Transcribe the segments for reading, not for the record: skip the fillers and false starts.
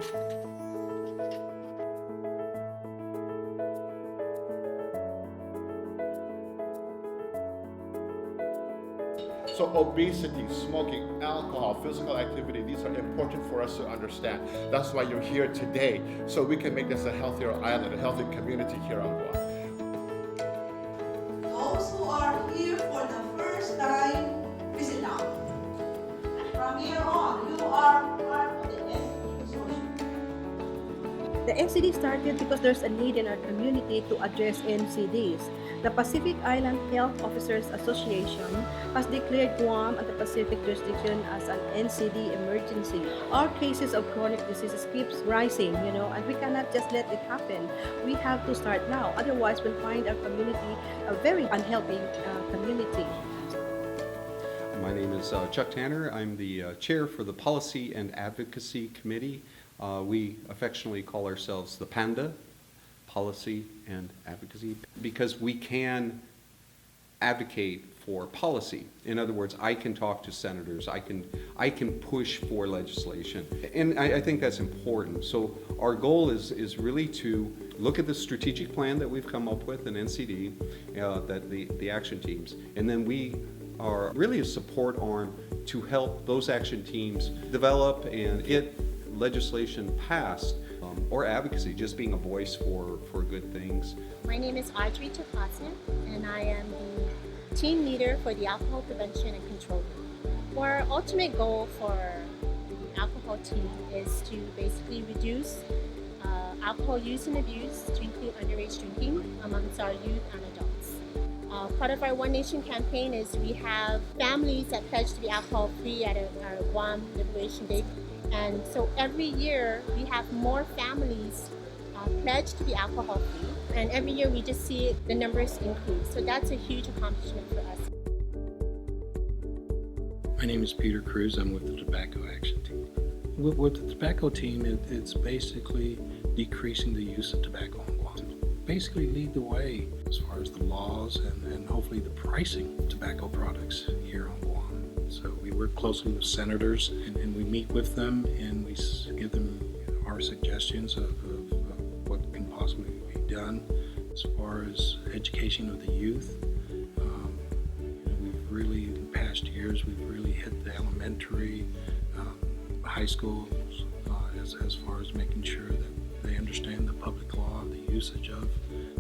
So obesity, smoking, alcohol, physical activity, these are important for us to understand. That's why you're here today, so we can make this a healthier island, a healthy community here on Guam. Those who are here for the first time, listen now. From here on, you are part of the NCD Consortium. The NCD started because there's a need in our community to address NCDs. The Pacific Island Health Officers Association has declared Guam and the Pacific jurisdiction as an NCD emergency. Our cases of chronic diseases keeps rising, and we cannot just let it happen. We have to start now. Otherwise, we'll find our community a very unhealthy community. My name is Chuck Tanner. I'm the chair for the Policy and Advocacy Committee. We affectionately call ourselves the PANDA, Policy and Advocacy, because we can advocate for policy. In other words, I can talk to senators, I can push for legislation, and I think that's important. So our goal is really to look at the strategic plan that we've come up with in NCD, that the action teams, and then we are really a support arm to help those action teams develop and get legislation passed, or advocacy, just being a voice for good things. My name is Audrey Tapasan, and I am the team leader for the Alcohol Prevention and Control Group. Our ultimate goal for the alcohol team is to basically reduce alcohol use and abuse, to include underage drinking amongst our youth and adults. Part of our One Nation campaign is we have families that pledge to be alcohol free at our Guam Liberation Day. And so every year we have more families pledge to be alcohol free, and every year we just see the numbers increase. So that's a huge accomplishment for us. My name is Peter Cruz. I'm with the Tobacco Action Team. With the tobacco team, it's basically decreasing the use of tobacco in Guam. Basically lead the way as far as the laws and hopefully the pricing of tobacco products here on Guam. So we work closely with senators, and we meet with them, and we give them our suggestions of what can possibly be done as far as education of the youth. We've really, in past years, we've really hit the elementary, high schools, as far as making sure that they understand the public law, the usage of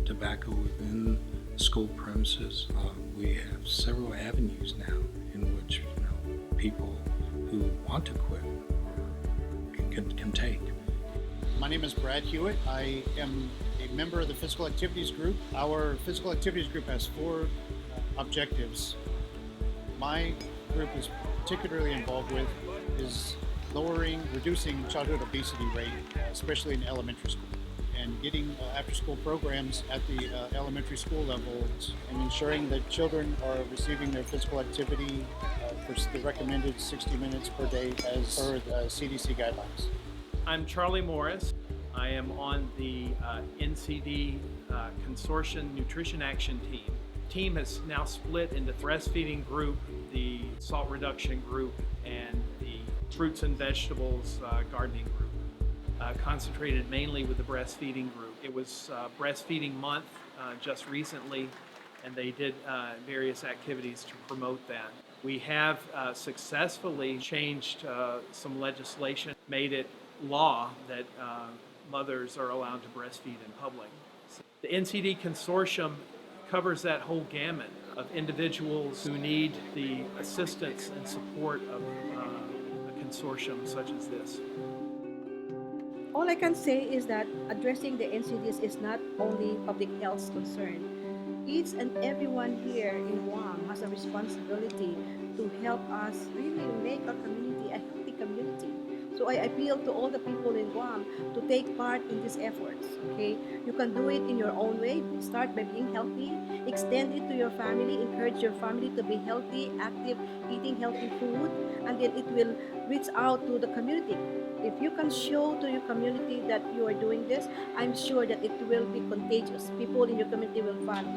tobacco within school premises. We have several avenues now in which people who want to quit can take. My name is Brad Hewitt. I am a member of the Physical Activities Group. Our Physical Activities Group has four objectives. My group is particularly involved with is reducing childhood obesity rate, especially in elementary school, and getting after-school programs at the elementary school levels, and ensuring that children are receiving their physical activity for the recommended 60 minutes per day as per the CDC guidelines. I'm Charlie Morris. I am on the NCD Consortium Nutrition Action Team. The team has now split into the breastfeeding group, the salt reduction group, and the fruits and vegetables gardening group. Concentrated mainly with the breastfeeding group. It was breastfeeding month just recently, and they did various activities to promote that. We have successfully changed some legislation, made it law that mothers are allowed to breastfeed in public. The NCD Consortium covers that whole gamut of individuals who need the assistance and support of a consortium such as this. All I can say is that addressing the NCDs is not only public health concern. Each and everyone here in Guam has a responsibility to help us really make our community a healthy community. So I appeal to all the people in Guam to take part in these efforts, okay? You can do it in your own way. Start by being healthy, extend it to your family, encourage your family to be healthy, active, eating healthy food, and then it will reach out to the community. If you can show to your community that you are doing this, I'm sure that it will be contagious. People in your community will follow.